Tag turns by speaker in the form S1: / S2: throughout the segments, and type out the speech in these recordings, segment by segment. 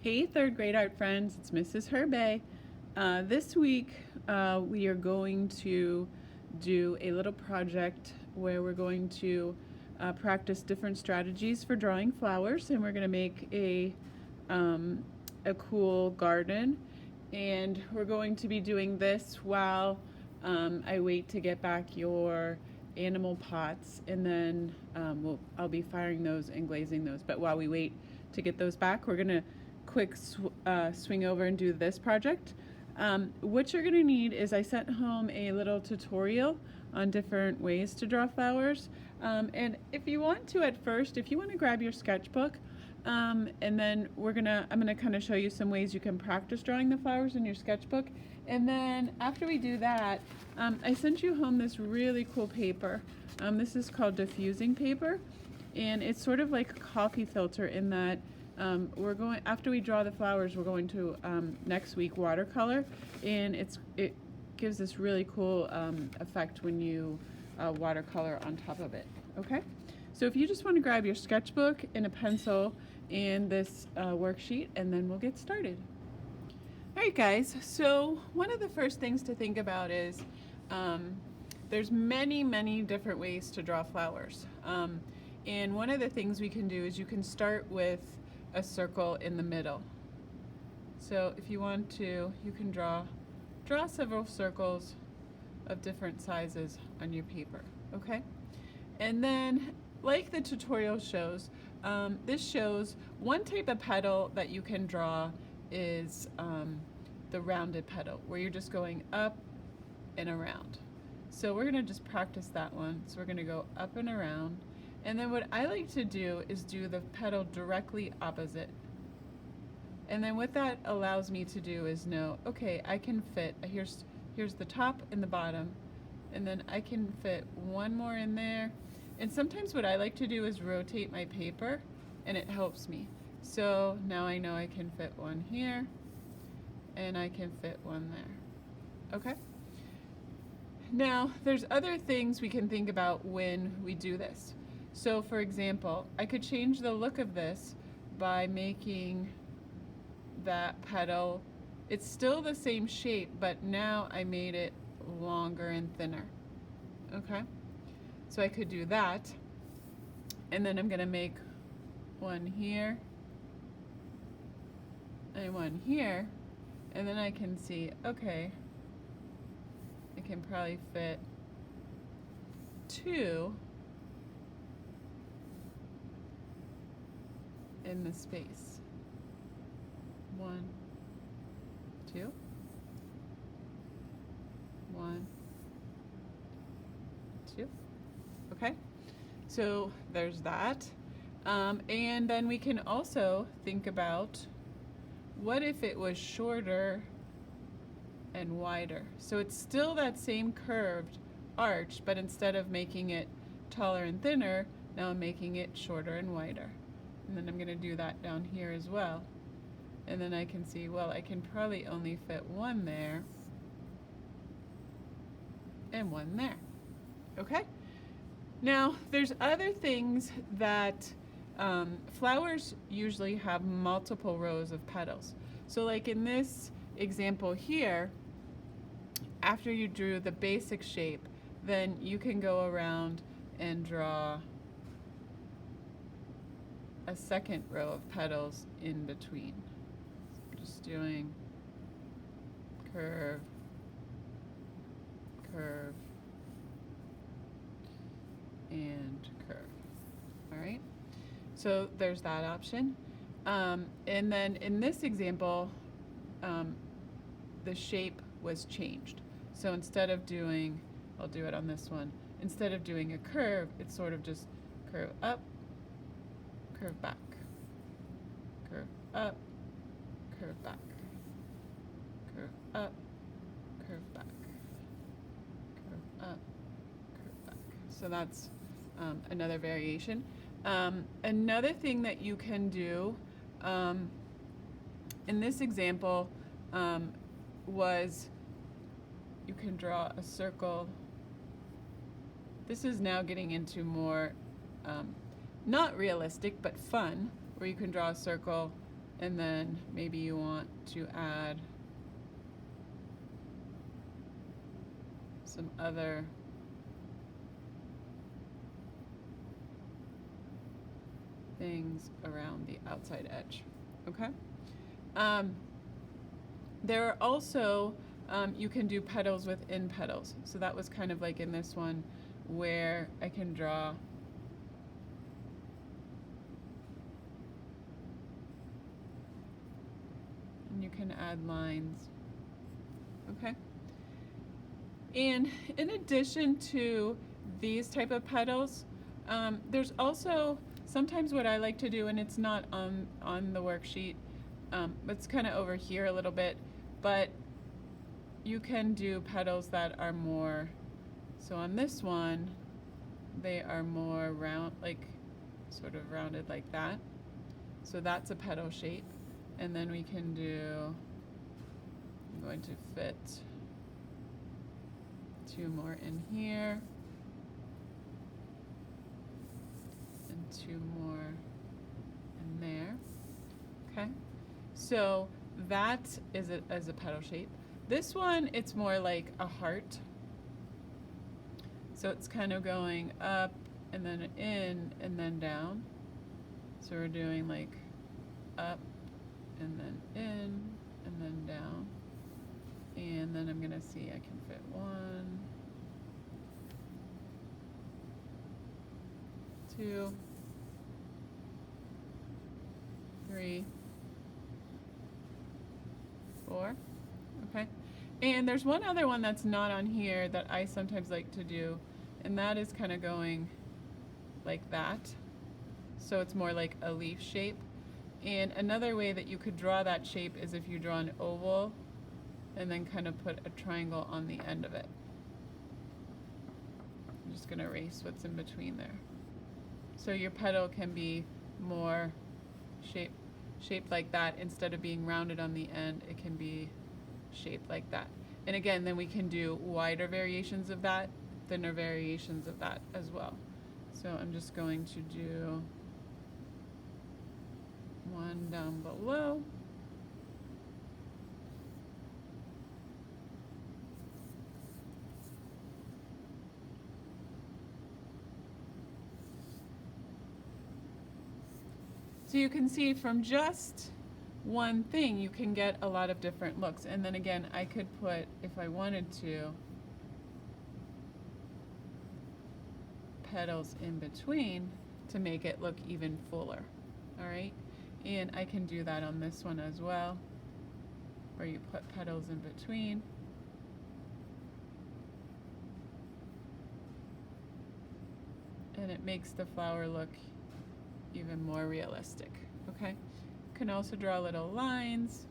S1: Hey, third grade art friends, it's Mrs. Herbay. This week we are going to do a little project where we're going to practice different strategies for drawing flowers, and we're going to make a cool garden. And we're going to be doing this while I wait to get back your animal pots, and then I'll be firing those and glazing those. But while we wait to get those back, we're going to swing over and do this project. What you're going to need is I sent home a little tutorial on different ways to draw flowers. And if you want to at first, if you want to grab your sketchbook, and then I'm gonna kind of show you some ways you can practice drawing the flowers in your sketchbook. And then after we do that, I sent you home this really cool paper. This is called diffusing paper, and it's sort of like a coffee filter in that after we draw the flowers, we're going to next week watercolor, and it gives this really cool effect when you watercolor on top of it. Okay, so if you just want to grab your sketchbook and a pencil and this worksheet, and then we'll get started. All right, guys, so one of the first things to think about is there's many different ways to draw flowers, and one of the things we can do is you can start with a circle in the middle. So if you want to, you can draw several circles of different sizes on your paper, okay? And then, like the tutorial shows, this shows one type of petal that you can draw is the rounded petal, where you're just going up and around. So we're gonna just practice that one. So we're gonna go up and around. And then what I like to do is do the petal directly opposite. And then what that allows me to do is know, okay, I can fit, here's the top and the bottom, and then I can fit one more in there. And sometimes what I like to do is rotate my paper, and it helps me. So now I know I can fit one here, and I can fit one there. Okay? Now, there's other things we can think about when we do this. So for example, I could change the look of this by making that petal, it's still the same shape, but now I made it longer and thinner. Okay? So I could do that, and then I'm gonna make one here and one here, and then I can see, okay, I can probably fit two in the space. 1, 2, 1, 2. Okay, so there's that. And then we can also think about, what if it was shorter and wider? So it's still that same curved arch, but instead of making it taller and thinner, now I'm making it shorter and wider. And then I'm going to do that down here as well. And then I can see, well, I can probably only fit one there and one there. Okay? Now, there's other things that flowers usually have multiple rows of petals. So like in this example here, after you drew the basic shape, then you can go around and draw a second row of petals in between. Just doing curve, curve, and curve. All right, so there's that option. And then in this example, the shape was changed. So instead of doing, I'll do it on this one, instead of doing a curve, it's sort of just curve up, curve back, curve up, curve back, curve up, curve back, curve up, curve back. So that's another variation. Another thing that you can do in this example was you can draw a circle. This is now getting into more not realistic but fun, where you can draw a circle and then maybe you want to add some other things around the outside edge. Okay. There are also, you can do petals within petals. So that was kind of like in this one where I can draw and you can add lines. Okay. And in addition to these type of petals, there's also sometimes what I like to do, and it's not on the worksheet, it's kind of over here a little bit, but you can do petals that are more, so on this one, they are more round, like sort of rounded like that. So that's a petal shape. And then we can do, I'm going to fit 2 more in here. And 2 more in there. Okay. So that is a petal shape. This one, it's more like a heart. So it's kind of going up and then in and then down. So we're doing like up and then in and then down. And then I'm gonna see I can fit 1, 2, 3, 4. Okay. And there's one other one that's not on here that I sometimes like to do, and that is kind of going like that. So it's more like a leaf shape. And another way that you could draw that shape is if you draw an oval and then kind of put a triangle on the end of it. I'm just going to erase what's in between there. So your petal can be more shaped like that. Instead of being rounded on the end, it can be shaped like that. And again, then we can do wider variations of that, thinner variations of that as well. So I'm just going to do 1 down below. So you can see from just one thing, you can get a lot of different looks. And then again, I could put, if I wanted to, petals in between to make it look even fuller. All right. And I can do that on this one as well, where you put petals in between. And it makes the flower look even more realistic. Okay. You can also draw little lines.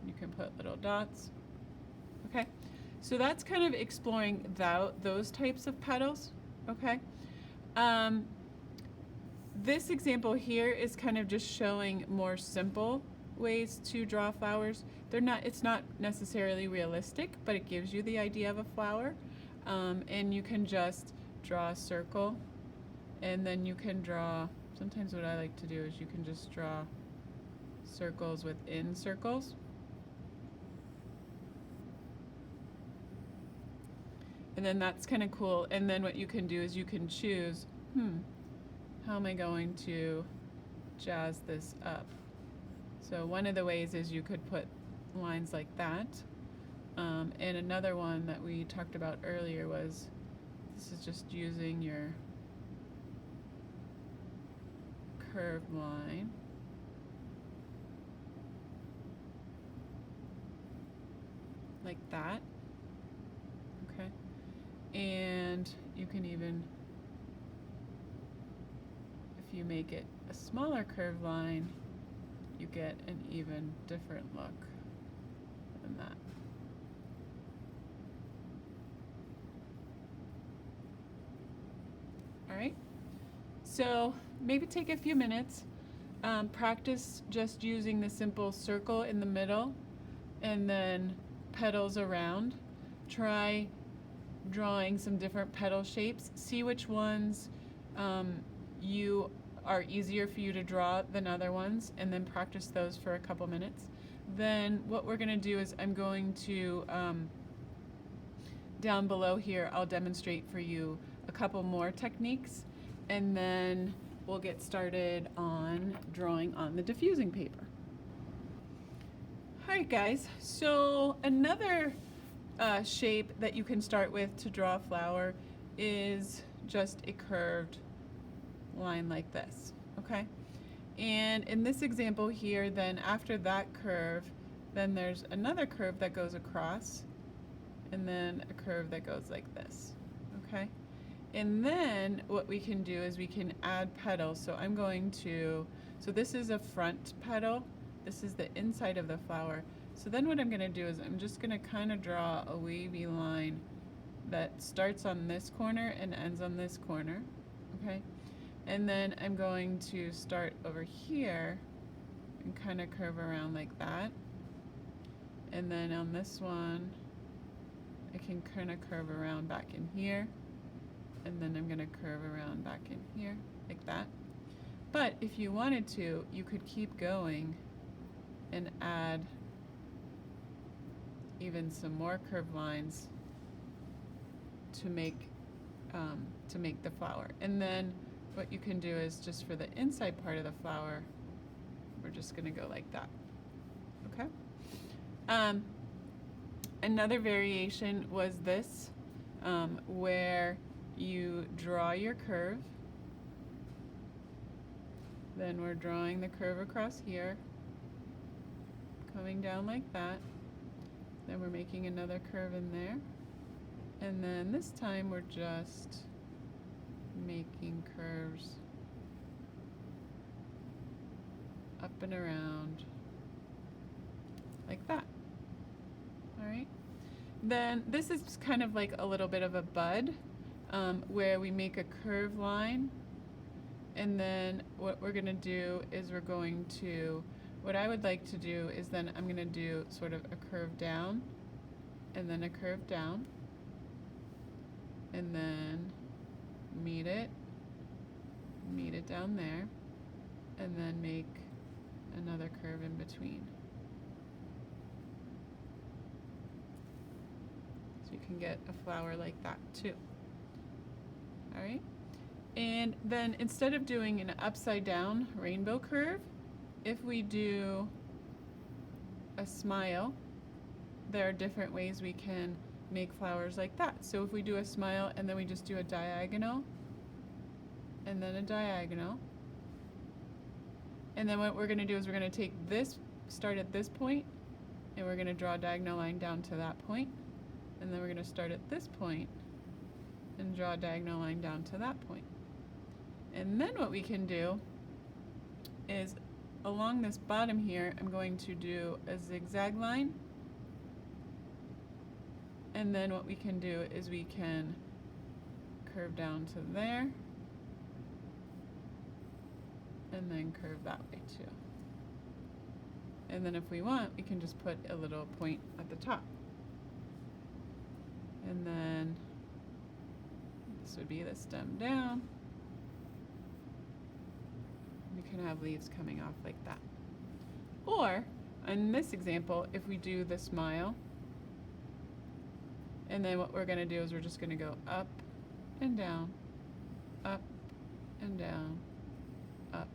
S1: You can put little dots. Okay. So that's kind of exploring those types of petals. Okay. This example here is kind of just showing more simple ways to draw flowers. It's not necessarily realistic, but it gives you the idea of a flower. And you can just draw a circle, and then you can draw, sometimes what I like to do is you can just draw circles within circles. And then that's kind of cool. And then what you can do is you can choose, how am I going to jazz this up? So one of the ways is you could put lines like that. And another one that we talked about earlier was, this is just using your curved line. Like that. Okay. And you can even, if you make it a smaller curved line, you get an even different look than that. All right. So maybe take a few minutes, practice just using the simple circle in the middle and then petals around. Try drawing some different petal shapes. See which ones you are easier for you to draw than other ones, and then practice those for a couple minutes. Then what we're going to do is I'm going to, down below here, I'll demonstrate for you a couple more techniques, and then we'll get started on drawing on the diffusing paper. Alright guys, so another shape that you can start with to draw a flower is just a curved line like this, okay? And in this example here, then after that curve, then there's another curve that goes across, and then a curve that goes like this, okay? And then what we can do is we can add petals. So I'm going to, so this is a front petal, this is the inside of the flower. So then what I'm going to do is I'm just going to kind of draw a wavy line that starts on this corner and ends on this corner, okay? And then I'm going to start over here and kind of curve around like that. And then on this one, I can kind of curve around back in here. And then I'm going to curve around back in here like that. But if you wanted to, you could keep going and add even some more curved lines to make the flower. And then what you can do is just for the inside part of the flower, we're just going to go like that. Okay. Another variation was this, where you draw your curve, then we're drawing the curve across here, coming down like that, then we're making another curve in there, and then this time we're just making curves up and around like that. Alright, then this is kind of like a little bit of a bud, where we make a curved line, and then what we're going to do is we're going to, what I would like to do is then I'm going to do sort of a curve down, and then a curve down, and then meet it down there, and then make another curve in between. So you can get a flower like that too. Alright, and then instead of doing an upside down rainbow curve, if we do a smile, there are different ways we can make flowers like that. So if we do a smile and then we just do a diagonal, and then a diagonal, and then what we're going to do is we're going to take this, start at this point, and we're going to draw a diagonal line down to that point, and then we're going to start at this point and draw a diagonal line down to that point. And then what we can do is along this bottom here, I'm going to do a zigzag line, and then what we can do is we can curve down to there, and then curve that way too. And then if we want, we can just put a little point at the top. And then this would be the stem down. We can have leaves coming off like that. Or, in this example, if we do the smile, and then what we're going to do is we're just going to go up and down, up and down, up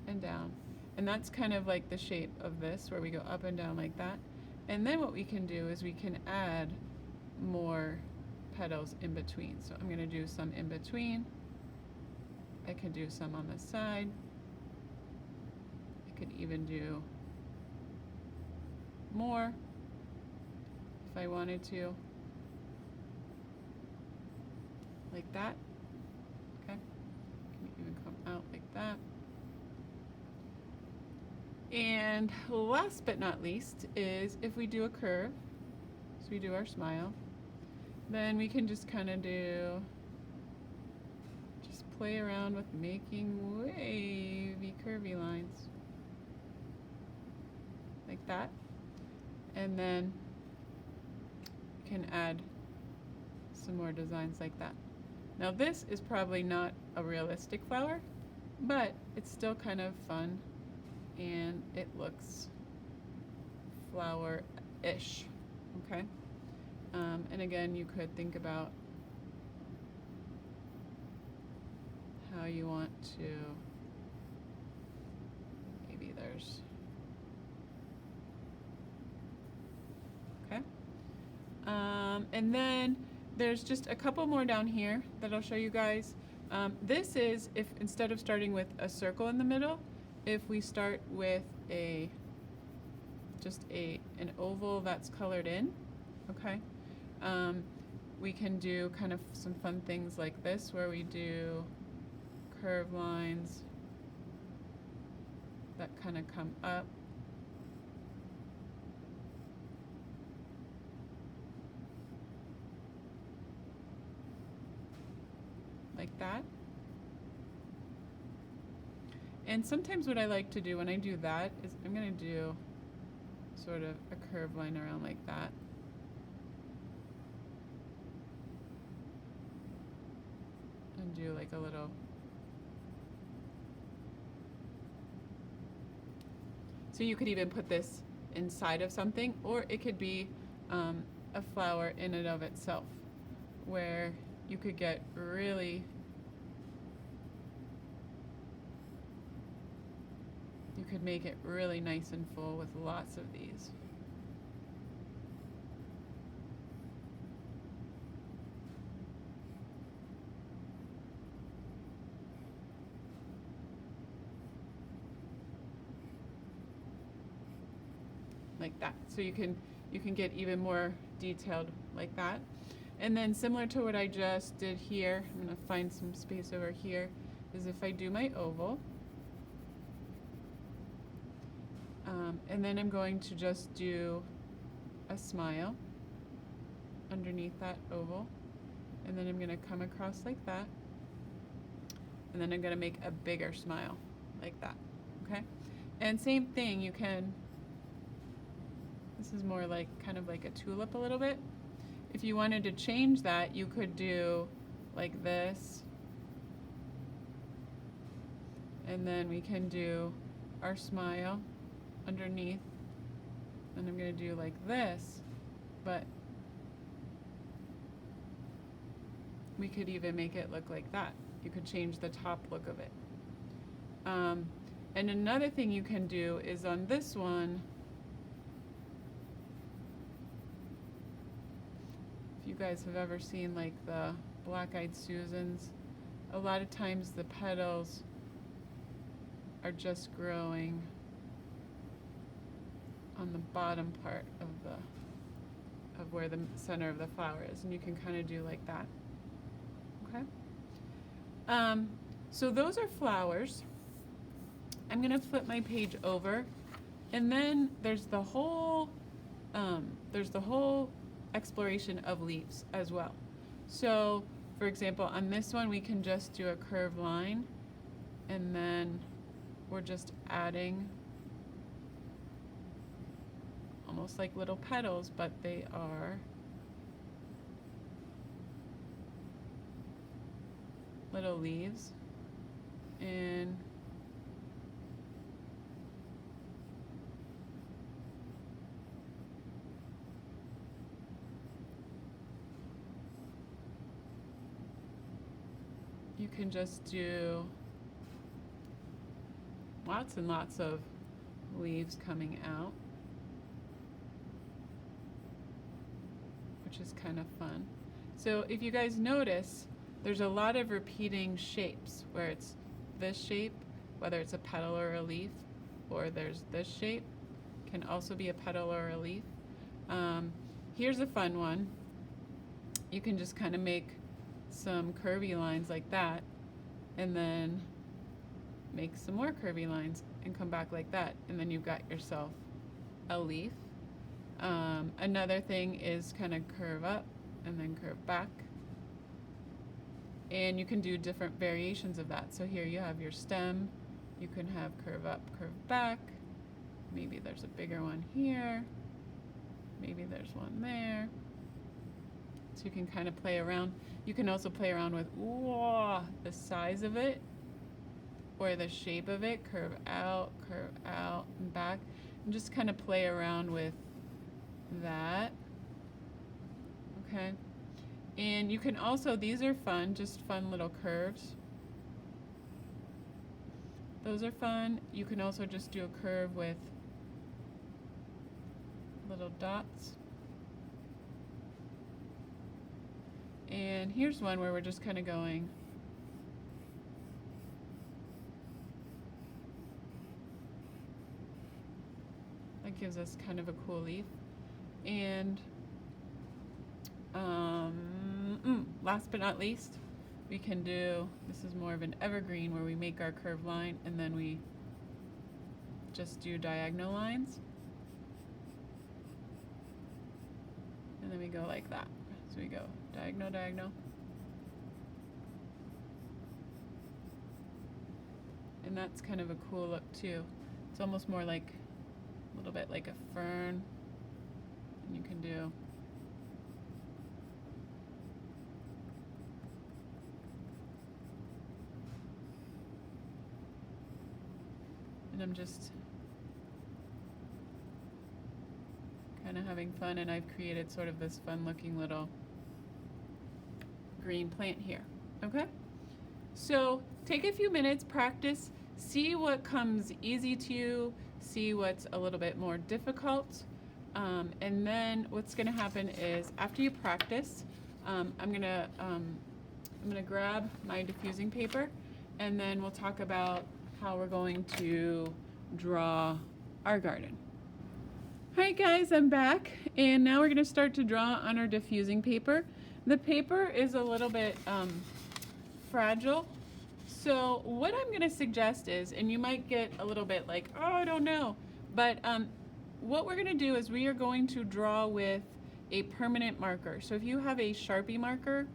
S1: and down. And that's kind of like the shape of this, where we go up and down like that. And then what we can do is we can add more petals in between. So I'm going to do some in between. I could do some on the side. I could even do more if I wanted to, like that. Okay, can even come out like that. And last but not least is if we do a curve, so we do our smile, then we can just kind of just play around with making wavy curvy lines like that, and then you can add some more designs like that. Now this is probably not a realistic flower, but it's still kind of fun and it looks flower-ish, okay? And again, you could think about how you want to, maybe there's, okay? And then there's just a couple more down here that I'll show you guys. This is if instead of starting with a circle in the middle, if we start with just an oval that's colored in, okay? We can do kind of some fun things like this where we do curved lines that kind of come up. Like that. And sometimes what I like to do when I do that is I'm going to do sort of a curved line around like that. And do like a little, so you could even put this inside of something, or it could be a flower in and of itself, where you could get really, you could make it really nice and full with lots of these. Like that. So you can get even more detailed like that. And then similar to what I just did here, I'm going to find some space over here, is if I do my oval, and then I'm going to just do a smile underneath that oval, and then I'm going to come across like that, and then I'm going to make a bigger smile like that, okay? And same thing, you can, this is more like kind of like a tulip a little bit. If you wanted to change that, you could do like this, and then we can do our smile underneath, and I'm going to do like this, but we could even make it look like that. You could change the top look of it. And another thing you can do is on this one, if you guys have ever seen like the Black-Eyed Susans, a lot of times the petals are just growing on the bottom part of where the center of the flower is, and you can kind of do like that, okay? So those are flowers. I'm going to flip my page over, and then there's the whole exploration of leaves as well. So for example, on this one we can just do a curved line, and then we're just adding almost like little petals, but they are little leaves. And you can just do lots and lots of leaves coming out, which is kind of fun. So if you guys notice, there's a lot of repeating shapes where it's this shape, whether it's a petal or a leaf, or there's this shape, can also be a petal or a leaf. Here's a fun one. You can just kind of make some curvy lines like that, and then make some more curvy lines and come back like that, and then you've got yourself a leaf. Another thing is kind of curve up and then curve back, and you can do different variations of that. So here you have your stem, you can have curve up, curve back, maybe there's a bigger one here, maybe there's one there. So you can kind of play around. You can also play around with the size of it, or the shape of it, curve out, and back, and just kind of play around with that. Okay. And you can also, these are fun, just fun little curves. Those are fun. You can also just do a curve with little dots. And here's one where we're just kind of going. That gives us kind of a cool leaf. And last but not least, we can do, this is more of an evergreen where we make our curved line and then we just do diagonal lines. And then we go like that. So we go diagonal, diagonal. And that's kind of a cool look too. It's almost more like, a little bit like a fern. And you can do and I'm just kind of having fun, and I've created sort of this fun looking little green plant here. Okay, so take a few minutes, practice, see what comes easy to you, see what's a little bit more difficult, and then what's going to happen is after you practice, I'm gonna grab my diffusing paper, and then we'll talk about how we're going to draw our garden. Hi guys, I'm back, and now we're going to start to draw on our diffusing paper. The paper is a little bit fragile, so what I'm going to suggest is, and you might get a little bit like, oh, I don't know, but what we're going to do is we are going to draw with a permanent marker. So if you have a Sharpie marker,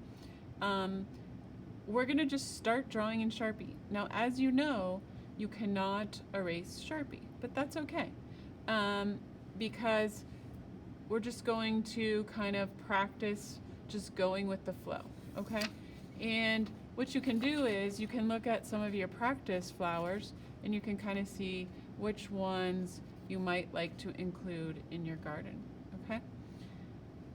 S1: we're going to just start drawing in Sharpie. Now, as you know, you cannot erase Sharpie, but that's okay, because we're just going to kind of practice just going with the flow, okay? And what you can do is you can look at some of your practice flowers and you can kind of see which ones you might like to include in your garden, okay?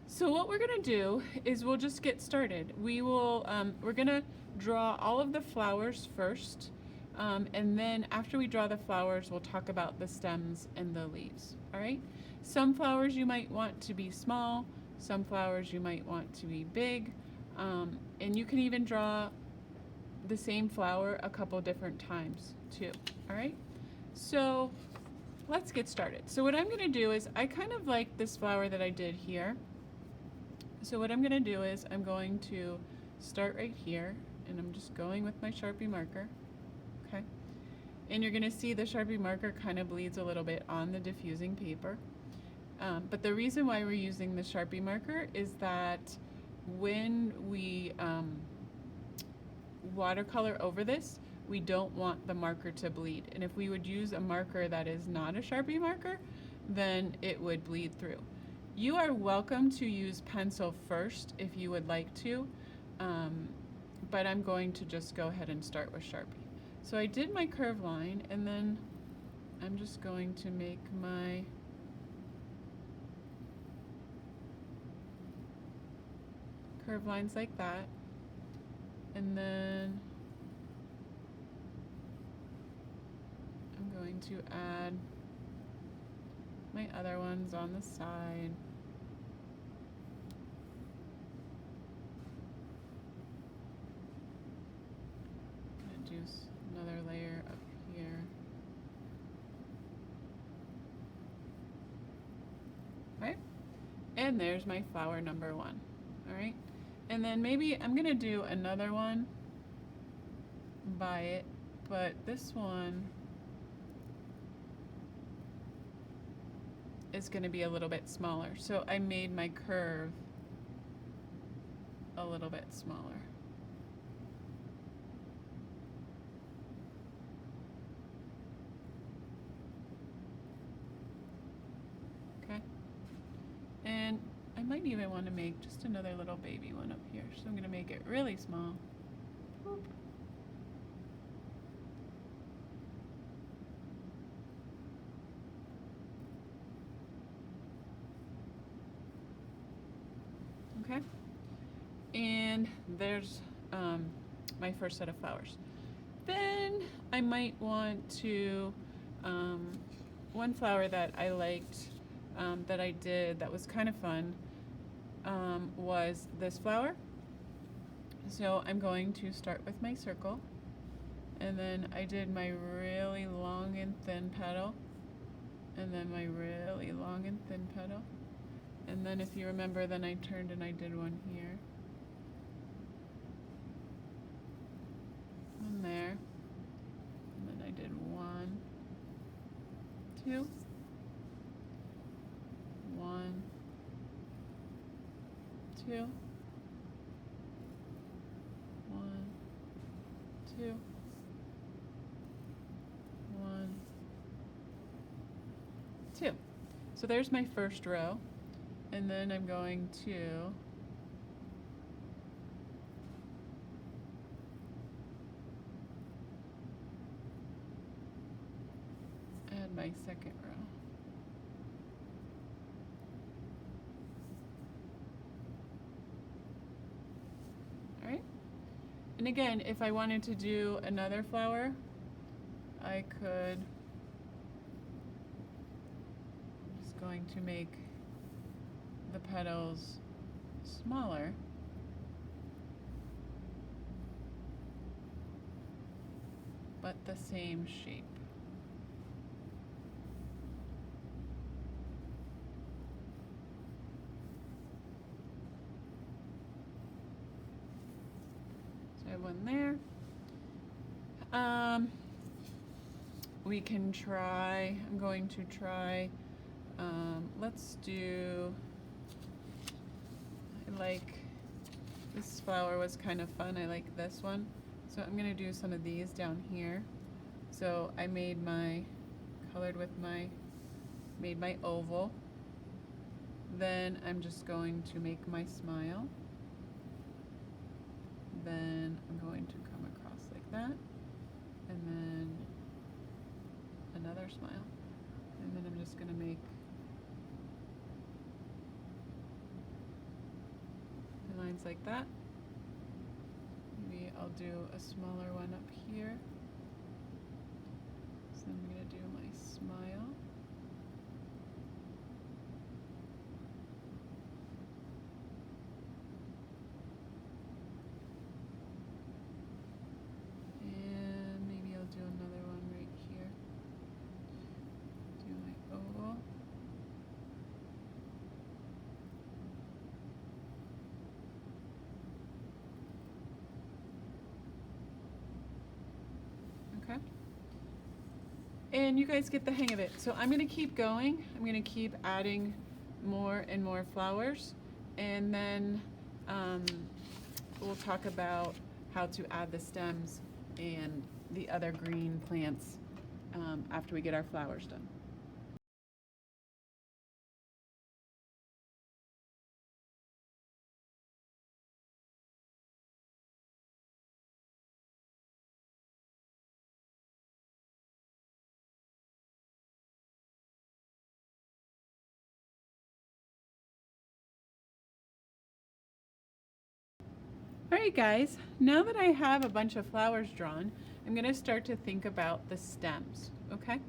S1: So what we're gonna do is we'll just get started. We're gonna draw all of the flowers first, and then after we draw the flowers, we'll talk about the stems and the leaves, all right? Some flowers you might want to be small, some flowers you might want to be big, and you can even draw the same flower a couple different times too, all right? So let's get started. So what I'm gonna do is, I kind of like this flower that I did here. So what I'm gonna do is I'm going to start right here, and I'm just going with my Sharpie marker, okay? And you're gonna see the Sharpie marker kind of bleeds a little bit on the diffusing paper. But the reason why we're using the Sharpie marker is that when we watercolor over this, we don't want the marker to bleed. And if we would use a marker that is not a Sharpie marker, then it would bleed through. You are welcome to use pencil first if you would like to, but I'm going to just go ahead and start with Sharpie. So I did my curve line, and then I'm just going to make my curve lines like that, and then I'm going to add my other ones on the side. I'm gonna do another layer up here. Right? And there's my flower number one. All right? And then maybe I'm gonna do another one by it, but this one is going to be a little bit smaller. So I made my curve a little bit smaller. Okay. And I might even want to make just another little baby one up here. So I'm going to make it really small. Boop. Okay, and there's my first set of flowers. Then I might want to, one flower that I liked, that I did that was kind of fun, was this flower. So I'm going to start with my circle, and then I did my really long and thin petal, and then my really long and thin petal, and then if you remember, then I turned and I did one here, one there, and then I did 1, 2, 1, 2, 1, 2, 1, 2. So there's my first row, and then I'm going to add my second row. All right. And again, if I wanted to do another flower, I could, I'm just going to make the petals smaller. But the same shape. So I have one there. We can try, I'm going to try, let's do, I like, this flower was kind of fun, I like this one. So I'm gonna do some of these down here. So I made my, colored with my, made my oval. Then I'm just going to make my smile. Then I'm going to come across like that. And then another smile. And then I'm just gonna make the lines like that. Maybe I'll do a smaller one up here. So I'm gonna do my smile. And maybe I'll do another one right here. Do my oval. Okay. And you guys get the hang of it. So I'm gonna keep going. I'm gonna keep adding more and more flowers, and then we'll talk about how to add the stems and the other green plants after we get our flowers done. All right, guys, now that I have a bunch of flowers drawn, I'm gonna start to think about the stems, okay?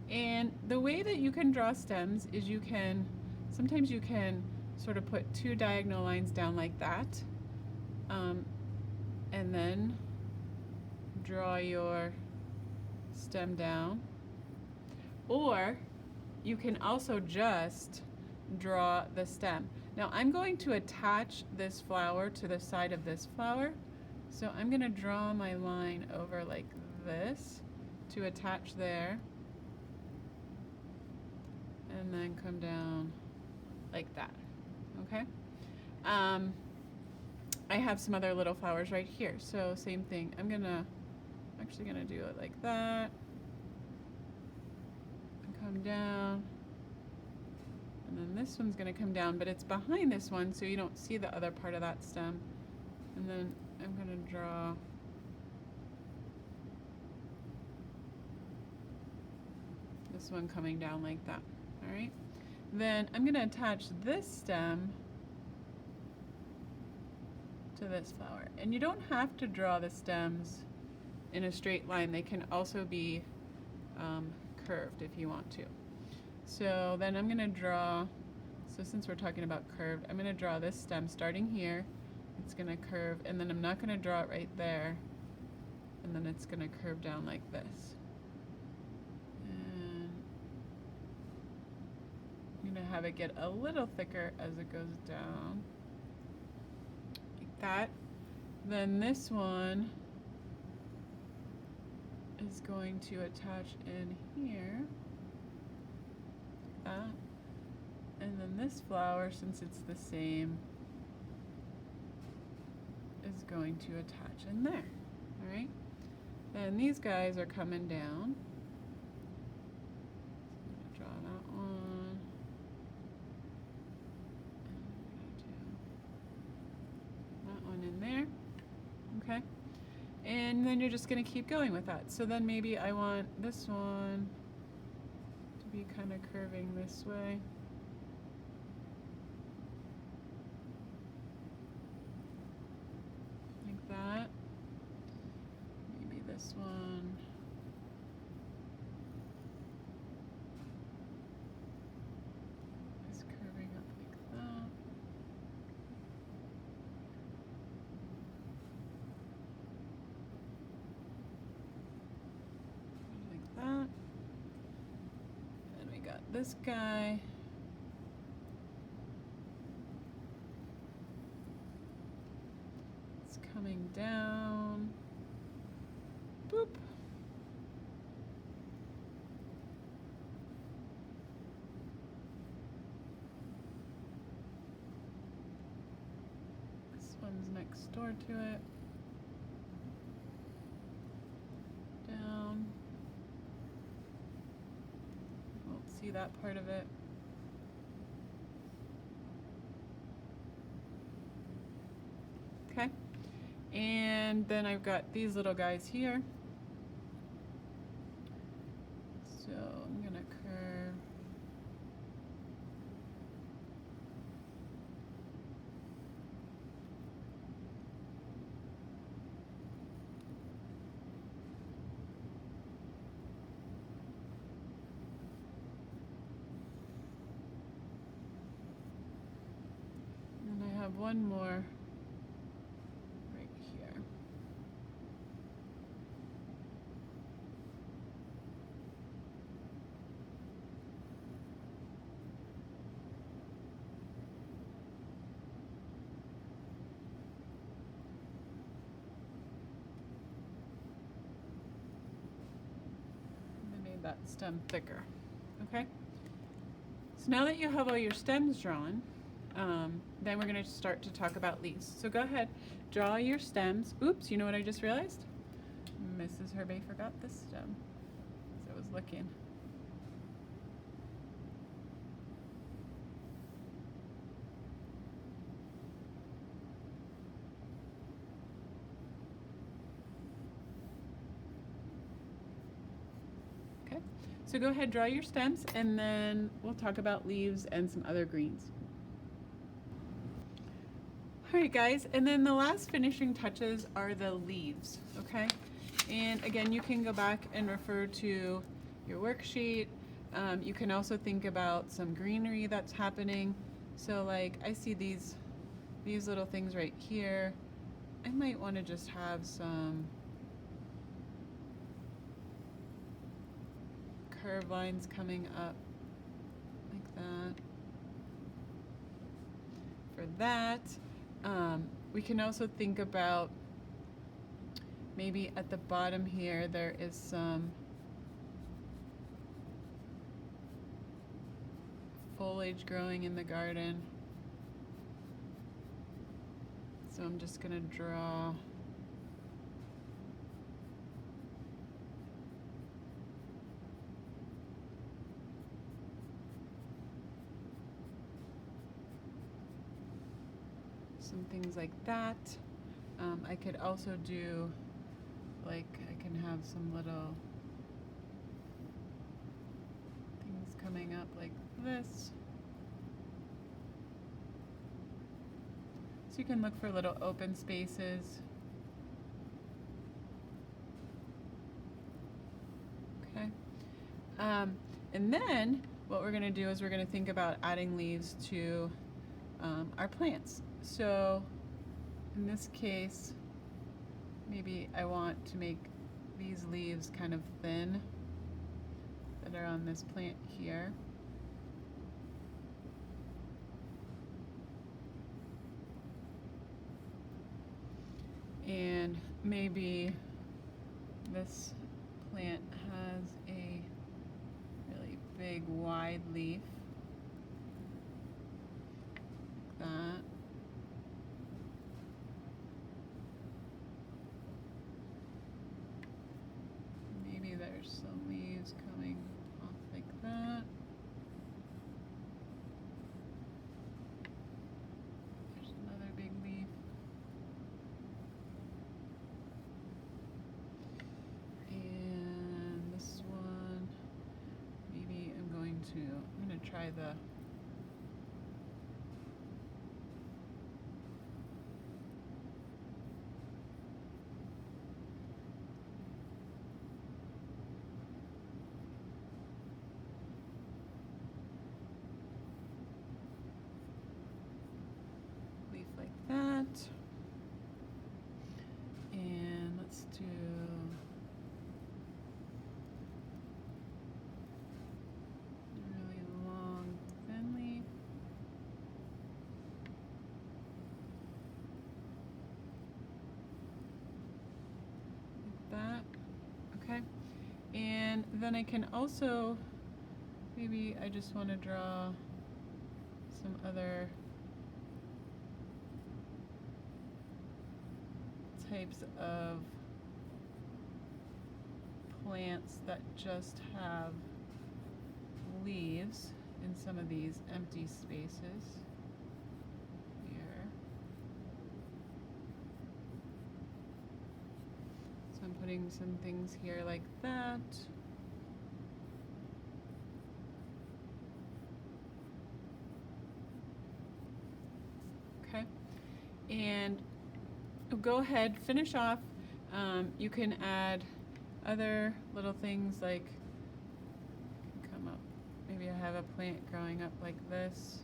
S1: And the way that you can draw stems is you can, sometimes you can sort of put 2 diagonal lines down like that, and then draw your stem down. Or you can also just draw the stem. Now I'm going to attach this flower to the side of this flower. So I'm going to draw my line over like this to attach there. And then come down like that, okay? I have some other little flowers right here. So same thing, I'm actually gonna do it like that. And come down. And then this one's gonna come down, but it's behind this one, so you don't see the other part of that stem. And then I'm gonna draw this one coming down like that, all right? Then I'm gonna attach this stem to this flower. And you don't have to draw the stems in a straight line. They can also be curved if you want to. So then I'm going to draw, so since we're talking about curved, I'm going to draw this stem starting here. It's going to curve, and then I'm not going to draw it right there, and then it's going to curve down like this. And I'm going to have it get a little thicker as it goes down, like that. Then this one is going to attach in here, like that. And then this flower, since it's the same, is going to attach in there. All right. Then these guys are coming down. So I'm going to draw that one. And I'm going to do that one in there. Okay. And then you're just going to keep going with that. So then maybe I want this one to be kind of curving this way. Like that. Maybe this one. Is curving up like that. Like that. And we got this guy. It's coming down. Boop. This one's next door to it. Down. Won't see that part of it. Okay. And then I've got these little guys here. So I'm gonna curve. And I have one more right here. That stem thicker. Okay, so now that you have all your stems drawn, then we're going to start to talk about leaves. So go ahead, draw your stems. Oops, you know what I just realized? Mrs. Herbay forgot this stem as I was looking. So go ahead, draw your stems, and then we'll talk about leaves and some other greens. All right, guys, and then the last finishing touches are the leaves, okay? And again, you can go back and refer to your worksheet. You can also think about some greenery that's happening. So like, I see these little things right here. I might want to just have some curve lines coming up like that. For that, we can also think about maybe at the bottom here there is some foliage growing in the garden. So I'm just going to draw some things like that. I could also do, like, I can have some little things coming up like this. you can look for little open spaces. Okay. And then what we're going to do is we're going to think about adding leaves to our plants. So in this case, maybe I want to make these leaves kind of thin that are on this plant here. And maybe this plant has a really big wide leaf, like that. Maybe there's some leaves coming off like that. There's another big leaf. And this one, maybe I'm going to try the leaf like that. And let's do really long, thin leaf. Like that. Okay. And then I can also, maybe I just want to draw some other types of plants that just have leaves in some of these empty spaces here. So I'm putting some things here like that. Okay, and go ahead, finish off. You can add other little things like, come up, maybe I have a plant growing up like this.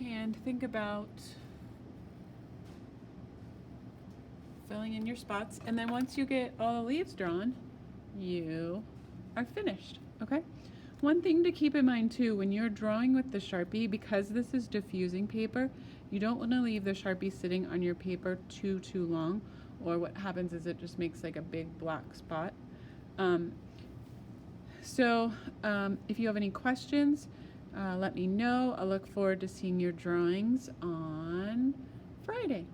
S1: And think about filling in your spots, and then once you get all the leaves drawn, you are finished. Okay, one thing to keep in mind too, when you're drawing with the Sharpie, because this is diffusing paper, you don't want to leave the Sharpie sitting on your paper too long, or what happens is it just makes like a big black spot. If you have any questions, let me know. I'll look forward to seeing your drawings on Friday.